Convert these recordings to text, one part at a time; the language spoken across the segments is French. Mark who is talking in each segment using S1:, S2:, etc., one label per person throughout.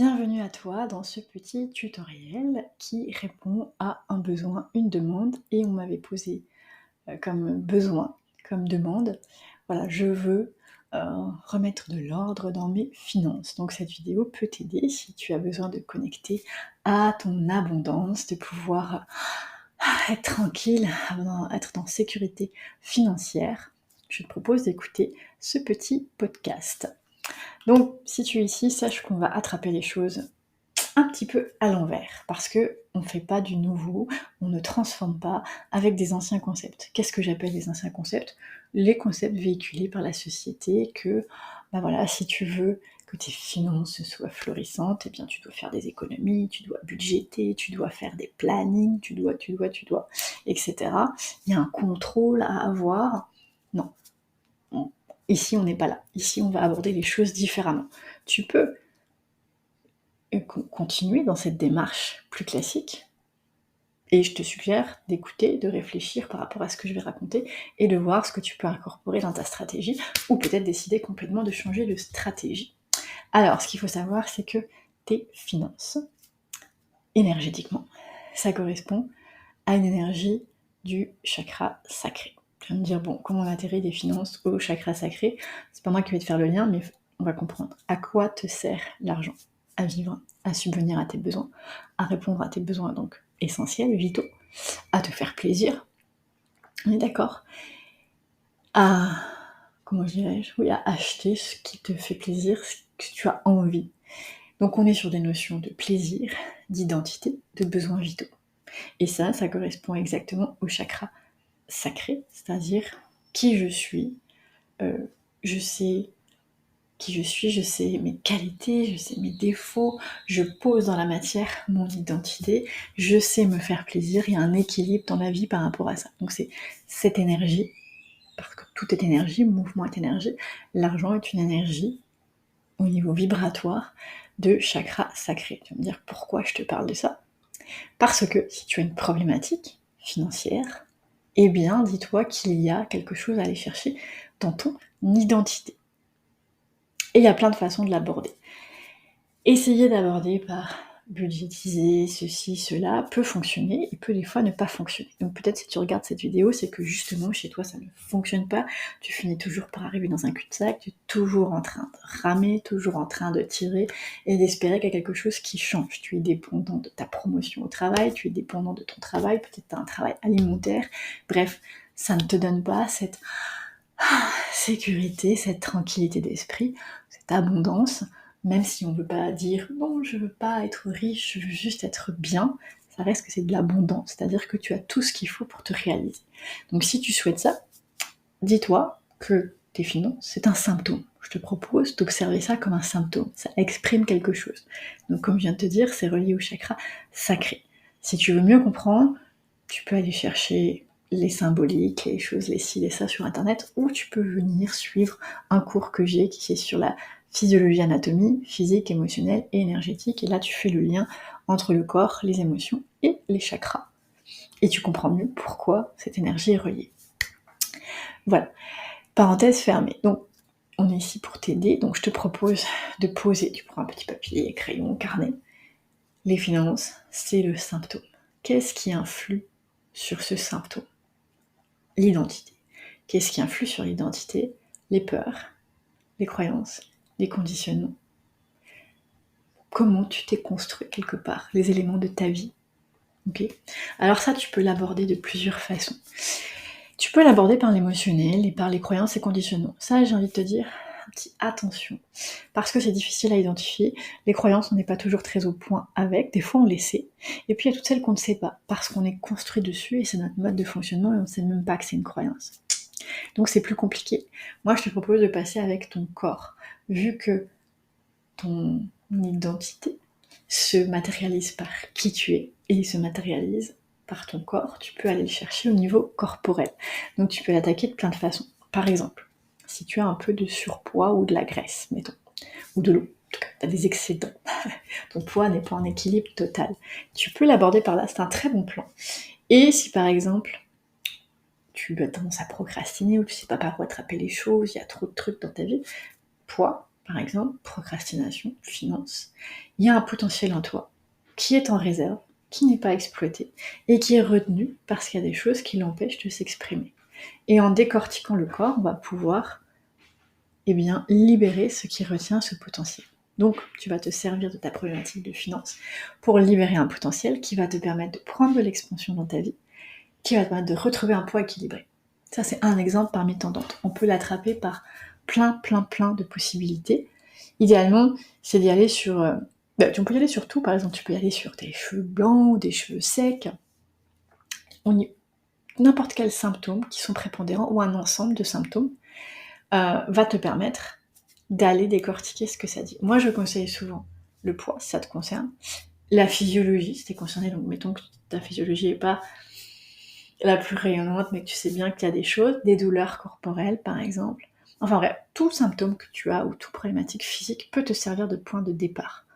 S1: Bienvenue à toi dans ce petit tutoriel qui répond à un besoin, une demande et on m'avait posé comme besoin, comme demande, voilà, je veux remettre de l'ordre dans mes finances. Donc cette vidéo peut t'aider si tu as besoin de connecter à ton abondance, de pouvoir être tranquille, être dans sécurité financière. Je te propose d'écouter ce petit podcast. Donc, si tu es ici, sache qu'on va attraper les choses un petit peu à l'envers, parce que on ne fait pas du nouveau, on ne transforme pas avec des anciens concepts. Qu'est-ce que j'appelle les anciens concepts? Les concepts véhiculés par la société que, voilà, si tu veux que tes finances soient florissantes, eh bien tu dois faire des économies, tu dois budgéter, tu dois faire des plannings, tu dois, etc. Il y a un contrôle à avoir. Non, ici on n'est pas là. Ici on va aborder les choses différemment. Tu peux continuer dans cette démarche plus classique, et je te suggère d'écouter, de réfléchir par rapport à ce que je vais raconter, et de voir ce que tu peux incorporer dans ta stratégie, ou peut-être décider complètement de changer de stratégie. Alors, ce qu'il faut savoir, c'est que tes finances, énergétiquement, ça correspond à une énergie du chakra sacré. Tu vas me dire, bon, comment on atterrit des finances au chakra sacré? C'est pas moi qui vais te faire le lien, mais on va comprendre. À quoi te sert l'argent? À vivre, à subvenir à tes besoins, à répondre à tes besoins donc essentiels, vitaux, à te faire plaisir, on est d'accord? À, comment dirais-je? Oui, à acheter ce qui te fait plaisir, ce que tu as envie. Donc on est sur des notions de plaisir, d'identité, de besoins vitaux. Et ça correspond exactement au chakra sacré, c'est-à-dire qui je suis, je sais qui je sais mes qualités, je sais mes défauts, je pose dans la matière mon identité, je sais me faire plaisir, il y a un équilibre dans la vie par rapport à ça. Donc c'est cette énergie, parce que tout est énergie, mouvement est énergie, l'argent est une énergie au niveau vibratoire de chakra sacré. Tu vas me dire pourquoi je te parle de ça? Parce que si tu as une problématique financière, eh bien dis-toi qu'il y a quelque chose à aller chercher dans ton identité. Et il y a plein de façons de l'aborder. Essayer d'aborder par budgétiser ceci, cela peut fonctionner, et peut des fois ne pas fonctionner. Donc peut-être si tu regardes cette vidéo, c'est que justement chez toi ça ne fonctionne pas, tu finis toujours par arriver dans un cul-de-sac, tu es toujours en train de ramer, toujours en train de tirer, et d'espérer qu'il y a quelque chose qui change. Tu es dépendant de ta promotion au travail, tu es dépendant de ton travail, peut-être tu as un travail alimentaire, bref, ça ne te donne pas cette sécurité, cette tranquillité d'esprit, cette abondance, même si on veut pas dire non, je veux pas être riche, je veux juste être bien, ça reste que c'est de l'abondance, c'est-à-dire que tu as tout ce qu'il faut pour te réaliser. Donc si tu souhaites ça, dis-toi que tes finances, c'est un symptôme. Je te propose d'observer ça comme un symptôme, ça exprime quelque chose. Donc comme je viens de te dire, c'est relié au chakra sacré. Si tu veux mieux comprendre, tu peux aller chercher les symboliques, les choses, les ci, les ça sur internet, ou tu peux venir suivre un cours que j'ai qui est sur la physiologie, anatomie, physique, émotionnelle et énergétique, et là tu fais le lien entre le corps, les émotions et les chakras. Et tu comprends mieux pourquoi cette énergie est reliée. Voilà, parenthèse fermée. Donc on est ici pour t'aider, donc je te propose de poser, tu prends un petit papier, crayon, carnet. Les finances, c'est le symptôme. Qu'est-ce qui influe sur ce symptôme? L'identité. Qu'est-ce qui influe sur l'identité? Les peurs, les croyances, les conditionnements. Comment tu t'es construit quelque part, les éléments de ta vie. Ok. Alors ça, tu peux l'aborder de plusieurs façons. Tu peux l'aborder par l'émotionnel et par les croyances et conditionnements. Ça, j'ai envie de te dire, un petit attention, parce que c'est difficile à identifier. Les croyances, on n'est pas toujours très au point avec, des fois on les sait, et puis il y a toutes celles qu'on ne sait pas, parce qu'on est construit dessus, et c'est notre mode de fonctionnement, et on ne sait même pas que c'est une croyance. Donc c'est plus compliqué. Moi, je te propose de passer avec ton corps, vu que ton identité se matérialise par qui tu es, et se matérialise par ton corps, tu peux aller le chercher au niveau corporel. Donc tu peux l'attaquer de plein de façons. Par exemple, si tu as un peu de surpoids ou de la graisse, mettons, ou de l'eau, en tout cas, tu as des excédents, ton poids n'est pas en équilibre total, tu peux l'aborder par là, c'est un très bon plan. Et si par exemple, tu as tendance à procrastiner ou tu sais pas par où attraper les choses, il y a trop de trucs dans ta vie, poids, par exemple, procrastination, finances, il y a un potentiel en toi qui est en réserve, qui n'est pas exploité et qui est retenu parce qu'il y a des choses qui l'empêchent de s'exprimer. Et en décortiquant le corps, on va pouvoir libérer ce qui retient ce potentiel. Donc, tu vas te servir de ta problématique de finances pour libérer un potentiel qui va te permettre de prendre de l'expansion dans ta vie, qui va te permettre de retrouver un poids équilibré. Ça, c'est un exemple parmi tant d'autres. On peut l'attraper par plein de possibilités. Idéalement, c'est d'y aller sur... on peut y aller sur tout, par exemple, tu peux y aller sur tes cheveux blancs ou des cheveux secs. N'importe quel symptôme qui sont prépondérants ou un ensemble de symptômes va te permettre d'aller décortiquer ce que ça dit. Moi, je conseille souvent le poids, si ça te concerne, la physiologie, si t'es concerné, donc mettons que ta physiologie n'est pas la plus rayonnante, mais que tu sais bien qu'il y a des choses, des douleurs corporelles par exemple. Enfin bref, tout symptôme que tu as ou toute problématique physique peut te servir de point de départ.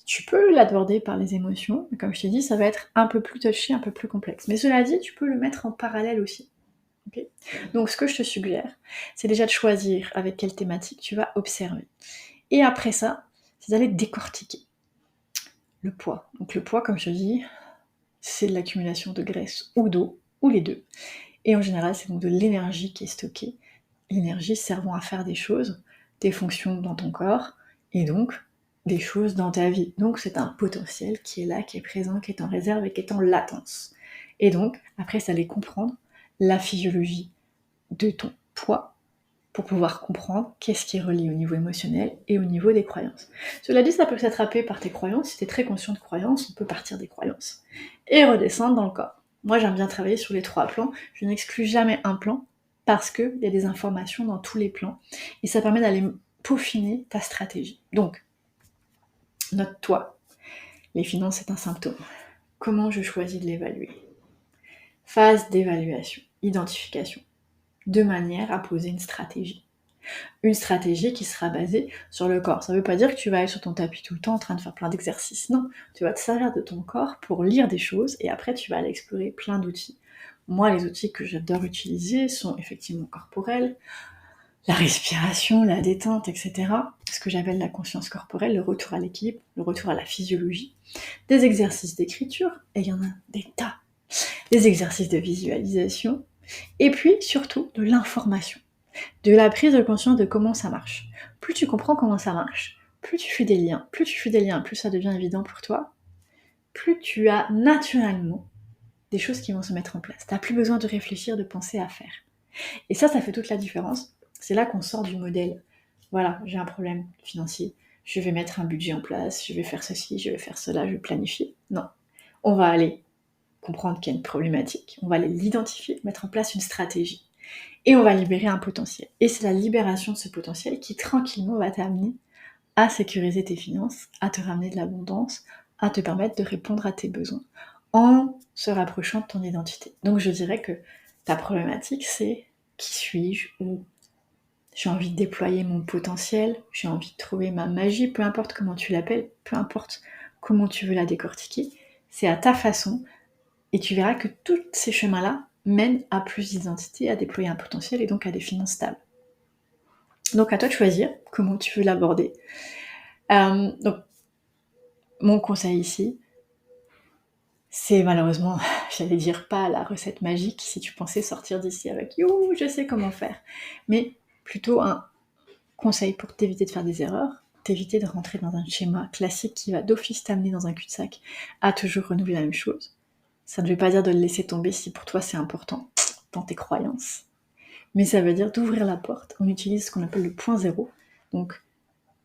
S1: Tu peux l'aborder par les émotions, mais comme je t'ai dit, ça va être un peu plus touchy, un peu plus complexe. Mais cela dit, tu peux le mettre en parallèle aussi. Okay. Donc ce que je te suggère, c'est déjà de choisir avec quelle thématique tu vas observer. Et après ça, c'est d'aller décortiquer le poids. Donc le poids, comme je te dis, c'est de l'accumulation de graisse ou d'eau, ou les deux. Et en général, c'est donc de l'énergie qui est stockée. L'énergie servant à faire des choses, des fonctions dans ton corps, et donc des choses dans ta vie. Donc c'est un potentiel qui est là, qui est présent, qui est en réserve et qui est en latence. Et donc, après, ça allait comprendre la physiologie de ton poids pour pouvoir comprendre qu'est-ce qui est relié au niveau émotionnel et au niveau des croyances. Cela dit, ça peut s'attraper par tes croyances. Si tu es très conscient de croyances, on peut partir des croyances et redescendre dans le corps. Moi, j'aime bien travailler sur les 3 plans. Je n'exclus jamais un plan parce qu'il y a des informations dans tous les plans et ça permet d'aller peaufiner ta stratégie. Donc, note-toi, les finances, c'est un symptôme. Comment je choisis de l'évaluer? Phase d'évaluation, identification, de manière à poser une stratégie. Une stratégie qui sera basée sur le corps. Ça ne veut pas dire que tu vas aller sur ton tapis tout le temps en train de faire plein d'exercices. Non, tu vas te servir de ton corps pour lire des choses et après tu vas aller explorer plein d'outils. Moi, les outils que j'adore utiliser sont effectivement corporels, la respiration, la détente, etc. Ce que j'appelle la conscience corporelle, le retour à l'équilibre, le retour à la physiologie. Des exercices d'écriture, et il y en a des tas. Des exercices de visualisation, et puis surtout de l'information. De la prise de conscience de comment ça marche. Plus tu comprends comment ça marche, plus tu fais des liens. Plus tu fais des liens, plus ça devient évident pour toi, plus tu as naturellement des choses qui vont se mettre en place. Tu n'as plus besoin de réfléchir, de penser à faire. Et ça fait toute la différence. C'est là qu'on sort du modèle. Voilà, j'ai un problème financier, je vais mettre un budget en place, je vais faire ceci, je vais faire cela, je vais planifier. Non. On va aller comprendre qu'il y a une problématique, on va aller l'identifier, mettre en place une stratégie. Et on va libérer un potentiel. Et c'est la libération de ce potentiel qui tranquillement va t'amener à sécuriser tes finances, à te ramener de l'abondance, à te permettre de répondre à tes besoins en se rapprochant de ton identité. Donc je dirais que ta problématique c'est qui suis-je, ou j'ai envie de déployer mon potentiel, j'ai envie de trouver ma magie, peu importe comment tu l'appelles, peu importe comment tu veux la décortiquer, c'est à ta façon et tu verras que tous ces chemins-là mène à plus d'identité, à déployer un potentiel et donc à des finances stables. Donc à toi de choisir comment tu veux l'aborder. Donc mon conseil ici, c'est malheureusement, j'allais dire pas la recette magique si tu pensais sortir d'ici avec « Youhou, je sais comment faire », mais plutôt un conseil pour t'éviter de faire des erreurs, t'éviter de rentrer dans un schéma classique qui va d'office t'amener dans un cul-de-sac à toujours renouveler la même chose. Ça ne veut pas dire de le laisser tomber si pour toi c'est important dans tes croyances. Mais ça veut dire d'ouvrir la porte. On utilise ce qu'on appelle le point zéro. Donc,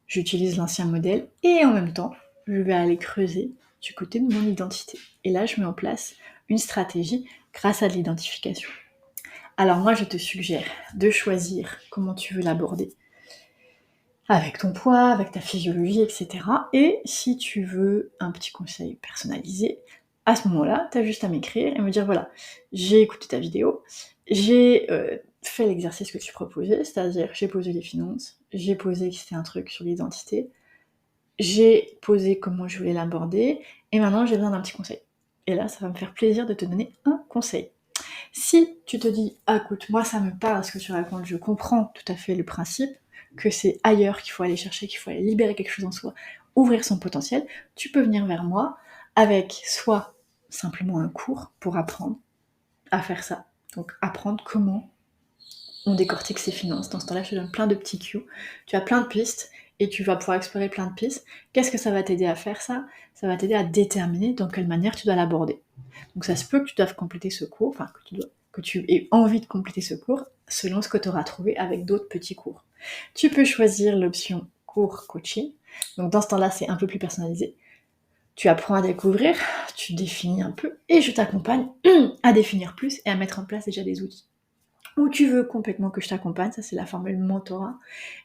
S1: j'utilise l'ancien modèle et en même temps, je vais aller creuser du côté de mon identité. Et là, je mets en place une stratégie grâce à de l'identification. Alors moi, je te suggère de choisir comment tu veux l'aborder. Avec ton poids, avec ta physiologie, etc. Et si tu veux un petit conseil personnalisé, à ce moment-là, tu as juste à m'écrire et me dire, voilà, j'ai écouté ta vidéo, j'ai fait l'exercice que tu proposais, c'est-à-dire j'ai posé les finances, j'ai posé que c'était un truc sur l'identité, j'ai posé comment je voulais l'aborder, et maintenant j'ai besoin d'un petit conseil. Et là, ça va me faire plaisir de te donner un conseil. Si tu te dis, ah écoute, moi ça me parle ce que tu racontes, je comprends tout à fait le principe, que c'est ailleurs qu'il faut aller chercher, qu'il faut aller libérer quelque chose en soi, ouvrir son potentiel, tu peux venir vers moi avec soit simplement un cours pour apprendre à faire ça. Donc apprendre comment on décortique ses finances. Dans ce temps-là, je te donne plein de petits cues. Tu as plein de pistes et tu vas pouvoir explorer plein de pistes. Qu'est-ce que ça va t'aider à faire ça? Ça va t'aider à déterminer dans quelle manière tu dois l'aborder. Donc ça se peut que tu doives compléter ce cours, enfin que tu aies envie de compléter ce cours selon ce que tu auras trouvé avec d'autres petits cours. Tu peux choisir l'option cours coaching. Donc dans ce temps-là, c'est un peu plus personnalisé. Tu apprends à découvrir, tu définis un peu et je t'accompagne à définir plus et à mettre en place déjà des outils. Ou tu veux complètement que je t'accompagne, ça c'est la formule mentorat.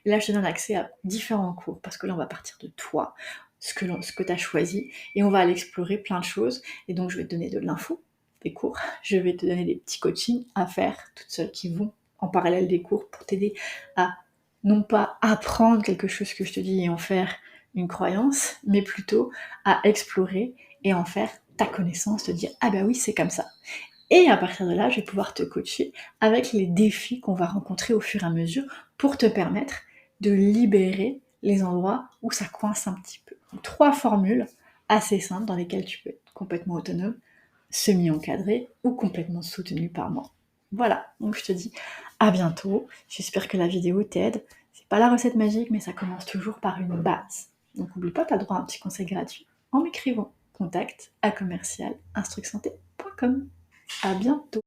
S1: Et là je te donne accès à différents cours parce que là on va partir de toi, ce que tu as choisi et on va aller explorer plein de choses. Et donc je vais te donner de l'info, des cours, je vais te donner des petits coachings à faire toutes seules qui vont en parallèle des cours pour t'aider à non pas apprendre quelque chose que je te dis et en faire une croyance, mais plutôt à explorer et en faire ta connaissance, te dire ah bah oui c'est comme ça. Et à partir de là, je vais pouvoir te coacher avec les défis qu'on va rencontrer au fur et à mesure pour te permettre de libérer les endroits où ça coince un petit peu. Donc, 3 formules assez simples dans lesquelles tu peux être complètement autonome, semi-encadré ou complètement soutenu par moi. Voilà, donc je te dis à bientôt. J'espère que la vidéo t'aide. C'est pas la recette magique, mais ça commence toujours par une base. Donc n'oublie pas, tu as droit à un petit conseil gratuit en m'écrivant contact@instrucsanté.com. À bientôt.